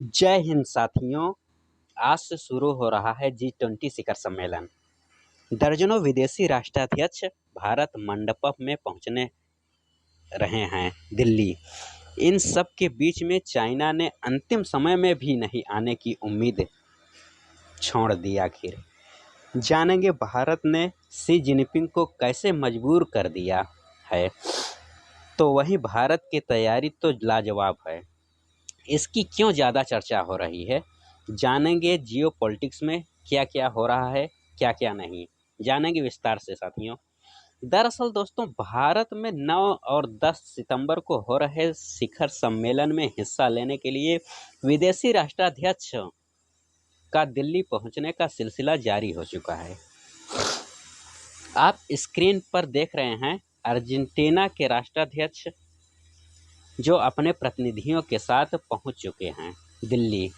जय हिंद साथियों। आज से शुरू हो रहा है G20 शिखर सम्मेलन। दर्जनों विदेशी राष्ट्राध्यक्ष भारत मंडपम में पहुंचने रहे हैं दिल्ली। इन सब के बीच में चाइना ने अंतिम समय में भी नहीं आने की उम्मीद छोड़ दी। आखिर जानेंगे भारत ने शी जिनपिंग को कैसे मजबूर कर दिया है। तो वहीं भारत की तैयारी तो लाजवाब है, इसकी क्यों ज़्यादा चर्चा हो रही है। जानेंगे जियो पॉलिटिक्स में क्या क्या हो रहा है, क्या क्या नहीं, जानेंगे विस्तार से साथियों। दरअसल दोस्तों, भारत में 9 और 10 सितंबर को हो रहे शिखर सम्मेलन में हिस्सा लेने के लिए विदेशी राष्ट्राध्यक्ष का दिल्ली पहुंचने का सिलसिला जारी हो चुका है। आप स्क्रीन पर देख रहे हैं अर्जेंटीना के राष्ट्राध्यक्ष जो अपने प्रतिनिधियों के साथ पहुंच चुके हैं दिल्ली।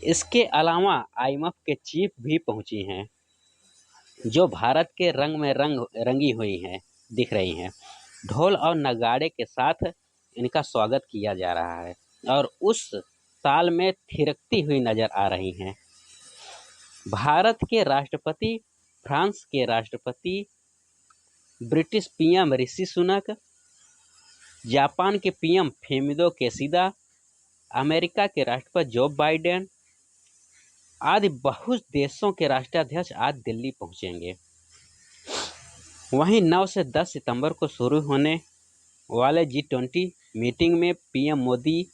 इसके अलावा IMF के चीफ भी पहुंची हैं, जो भारत के रंग में रंगी हुई हैं, दिख रही हैं। ढोल और नगाड़े के साथ इनका स्वागत किया जा रहा है और उस ताल में थिरकती हुई नजर आ रही हैं। भारत के राष्ट्रपति, फ्रांस के राष्ट्रपति, British PM Rishi Sunak, Japan के PM फेमिदो केशिदा, अमेरिका के राष्ट्रपति जो बाइडेन आदि बहुत देशों के राष्ट्राध्यक्ष आज दिल्ली पहुंचेंगे। वहीं 9 से 10 सितंबर को शुरू होने वाले G20 मीटिंग में PM मोदी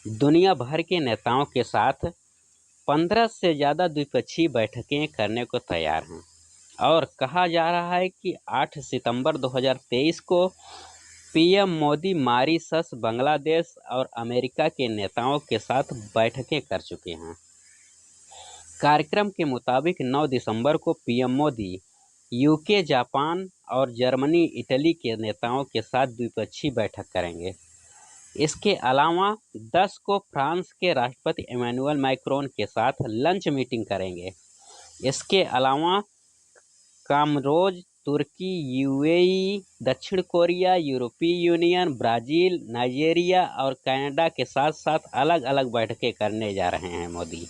दुनिया भर के नेताओं के साथ 15 से ज़्यादा द्विपक्षीय बैठकें करने को तैयार हैं और कहा जा रहा है कि 8 सितंबर 2023 को PM मोदी मॉरिशस, बांग्लादेश और अमेरिका के नेताओं के साथ बैठकें कर चुके हैं। कार्यक्रम के मुताबिक 9 दिसंबर को PM मोदी UK, जापान और जर्मनी, इटली के नेताओं के साथ द्विपक्षीय बैठक करेंगे। इसके अलावा 10 को फ्रांस के राष्ट्रपति इमैनुअल मैक्रोन के साथ लंच मीटिंग करेंगे। इसके अलावा कामरोज, तुर्की, UAE, दक्षिण कोरिया, यूरोपीय यूनियन, ब्राज़ील, नाइजीरिया और कनाडा के साथ साथ अलग अलग बैठकें करने जा रहे हैं मोदी।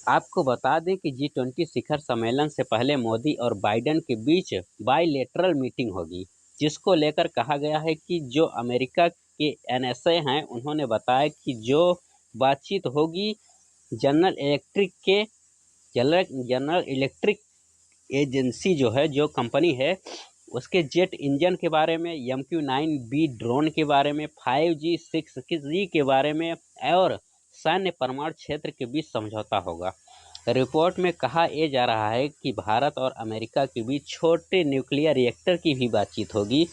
आपको बता दें कि G20 शिखर सम्मेलन से पहले मोदी और बाइडेन के बीच बाइलेटरल मीटिंग होगी, जिसको लेकर कहा गया है कि जो अमेरिका के NSA हैं, उन्होंने बताया कि जो बातचीत होगी जनरल इलेक्ट्रिक एजेंसी जो कंपनी है, उसके जेट इंजन के बारे में, MQ-9B ड्रोन के बारे में, 5G 6G के बारे में और सैन्य परमाणु क्षेत्र के बीच समझौता होगा। रिपोर्ट में कहा यह जा रहा है कि भारत और अमेरिका के बीच छोटे न्यूक्लियर रिएक्टर की भी बातचीत होगी।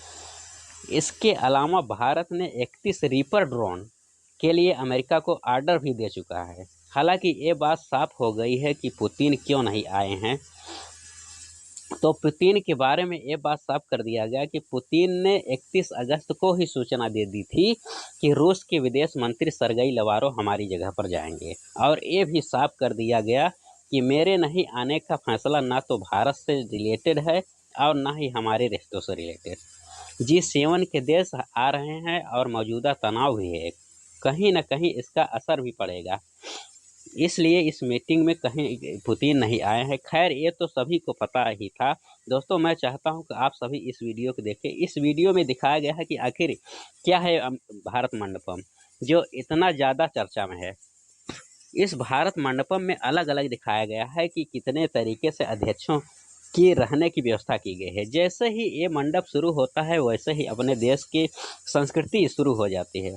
इसके अलावा भारत ने 31 रीपर ड्रोन के लिए अमेरिका को ऑर्डर भी दे चुका है। हालांकि ये बात साफ हो गई है कि पुतिन क्यों नहीं आए हैं। तो पुतिन के बारे में ये बात साफ कर दिया गया कि पुतिन ने 31 अगस्त को ही सूचना दे दी थी कि रूस के विदेश मंत्री सरगई लवारोव हमारी जगह पर जाएंगे, और ये भी साफ कर दिया गया कि मेरे नहीं आने का फैसला ना तो भारत से रिलेटेड है और ना ही हमारे रिश्तों से रिलेटेड। G7 के देश आ रहे हैं और मौजूदा तनाव भी है, कहीं ना कहीं इसका असर भी पड़ेगा, इसलिए इस मीटिंग में कहीं पुतिन नहीं आए हैं। खैर, ये तो सभी को पता ही था। दोस्तों, मैं चाहता हूं कि आप सभी इस वीडियो को देखें। इस वीडियो में दिखाया गया है कि आखिर क्या है भारत मंडपम, जो इतना ज़्यादा चर्चा में है। इस भारत मंडपम में अलग अलग दिखाया गया है कि कितने तरीके से अध्यक्षों की रहने की व्यवस्था की गई है। जैसे ही ये मंडप शुरू होता है, वैसे ही अपने देश की संस्कृति शुरू हो जाती है।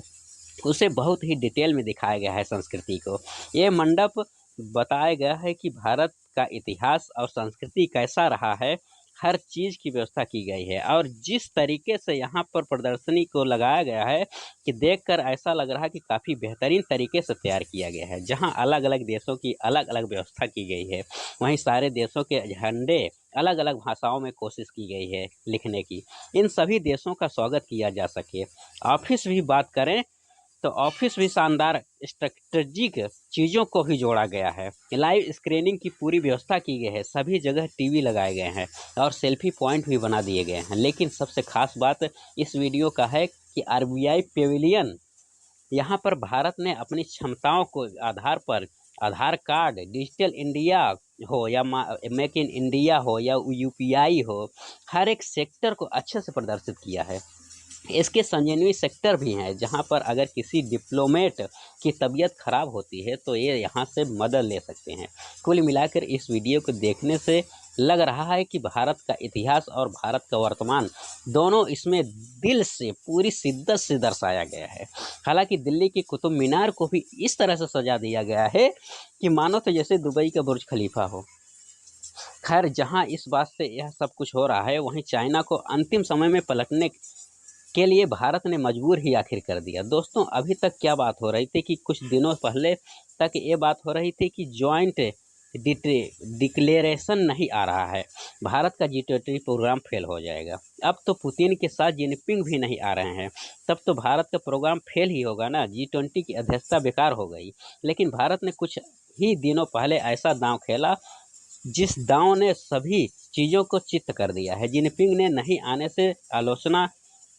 उसे बहुत ही डिटेल में दिखाया गया है संस्कृति को। ये मंडप बताया गया है कि भारत का इतिहास और संस्कृति कैसा रहा है, हर चीज़ की व्यवस्था की गई है। और जिस तरीके से यहाँ पर प्रदर्शनी को लगाया गया है कि देखकर ऐसा लग रहा है कि काफ़ी बेहतरीन तरीके से तैयार किया गया है। जहाँ अलग अलग देशों की अलग अलग व्यवस्था की गई है, वहीं सारे देशों के झंडे अलग अलग भाषाओं में कोशिश की गई है लिखने की, इन सभी देशों का स्वागत किया जा सके। ऑफिस भी बात करें तो ऑफिस भी शानदार स्ट्रेटजिक चीज़ों को भी जोड़ा गया है। लाइव स्क्रीनिंग की पूरी व्यवस्था की गई है, सभी जगह टीवी लगाए गए हैं और सेल्फी पॉइंट भी बना दिए गए हैं। लेकिन सबसे खास बात इस वीडियो का है कि RBI यहाँ पर भारत ने अपनी क्षमताओं को आधार पर आधार कार्ड, डिजिटल इंडिया हो या मेक इन इंडिया हो या यूपीआई हो, हर एक सेक्टर को अच्छे से प्रदर्शित किया है। इसके संजीवनी सेक्टर भी हैं, जहाँ पर अगर किसी डिप्लोमेट की तबीयत खराब होती है तो ये यहाँ से मदद ले सकते हैं। कुल मिलाकर इस वीडियो को देखने से लग रहा है कि भारत का इतिहास और भारत का वर्तमान दोनों इसमें दिल से पूरी शिद्दत से दर्शाया गया है। हालांकि दिल्ली की कुतुब मीनार को भी इस तरह से सजा दिया गया है कि मानो तो जैसे दुबई का बुर्ज खलीफा हो। खैर, जहां इस बात से यह सब कुछ हो रहा है, वहीं चाइना को अंतिम समय में पलटने के लिए भारत ने मजबूर ही आखिर कर दिया। दोस्तों, अभी तक क्या बात हो रही थी कि कुछ दिनों पहले तक ये बात हो रही थी कि जॉइंट डिक्लेरेशन नहीं आ रहा है, भारत का G20 प्रोग्राम फेल हो जाएगा। अब तो पुतिन के साथ जिनपिंग भी नहीं आ रहे हैं, तब तो भारत का प्रोग्राम फेल ही होगा ना। G20 की अध्यक्षता बेकार हो गई। लेकिन भारत ने कुछ ही दिनों पहले ऐसा दांव खेला जिस दांव ने सभी चीज़ों को चित्त कर दिया है। जिनपिंग ने नहीं आने से आलोचना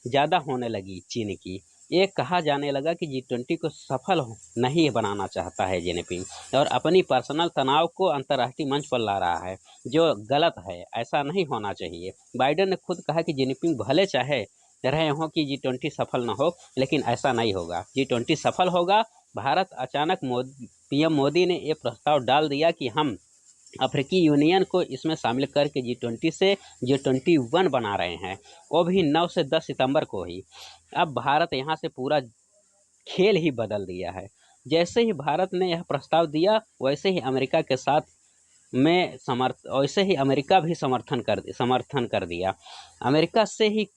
ज़्यादा होने लगी चीन की। ये कहा जाने लगा कि G20 को सफल नहीं बनाना चाहता है जिनपिंग, और अपनी पर्सनल तनाव को अंतर्राष्ट्रीय मंच पर ला रहा है, जो गलत है। ऐसा नहीं होना चाहिए। बाइडेन ने खुद कहा कि जिनपिंग भले चाहे रहे हों कि G20 सफल न हो, लेकिन ऐसा नहीं होगा। G20 सफल होगा। भारत अचानक पीएम मोदी ने ये प्रस्ताव डाल दिया कि हम अफ्रीकी यूनियन को इसमें शामिल करके G20 से G21 बना रहे हैं, वो भी 9 से 10 सितंबर को ही। अब भारत यहाँ से पूरा खेल ही बदल दिया है। जैसे ही भारत ने यह प्रस्ताव दिया, वैसे ही अमेरिका के साथ में वैसे ही अमेरिका भी समर्थन कर दिया। अमेरिका से ही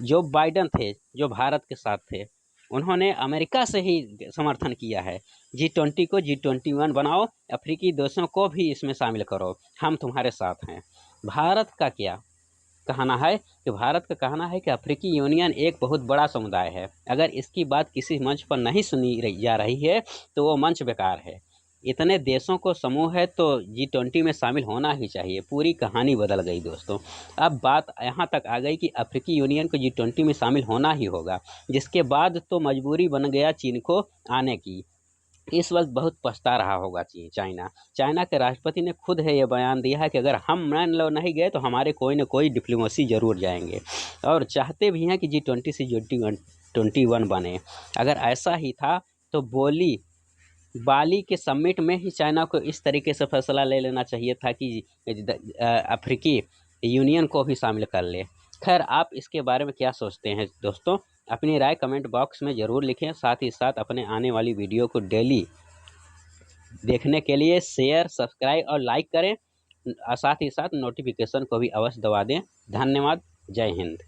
जो बाइडेन थे, जो भारत के साथ थे, उन्होंने अमेरिका से ही समर्थन किया है। G20 को G21 बनाओ, अफ्रीकी देशों को भी इसमें शामिल करो, हम तुम्हारे साथ हैं। भारत का क्या कहना है कि भारत का कहना है कि अफ्रीकी यूनियन एक बहुत बड़ा समुदाय है। अगर इसकी बात किसी मंच पर नहीं सुनी जा रही है तो वो मंच बेकार है। इतने देशों को समूह है तो G20 में शामिल होना ही चाहिए। पूरी कहानी बदल गई दोस्तों। अब बात यहाँ तक आ गई कि अफ्रीकी यूनियन को G20 में शामिल होना ही होगा, जिसके बाद तो मजबूरी बन गया चीन को आने की। इस वक्त बहुत पछता रहा होगा चाइना के राष्ट्रपति ने खुद है ये बयान दिया है कि अगर हम मान लो नहीं गए तो हमारे कोई न कोई डिप्लोमेसी जरूर जाएंगे, और चाहते भी हैं कि G20 से G21 बने। अगर ऐसा ही था तो बाली के समिट में ही चाइना को इस तरीके से फैसला ले लेना चाहिए था कि अफ्रीकी यूनियन को भी शामिल कर ले। खैर, आप इसके बारे में क्या सोचते हैं दोस्तों? अपनी राय कमेंट बॉक्स में ज़रूर लिखें। साथ ही साथ अपने आने वाली वीडियो को डेली देखने के लिए शेयर, सब्सक्राइब और लाइक करें। साथ ही साथ नोटिफिकेशन को भी अवश्य दबा दें। धन्यवाद। जय हिंद।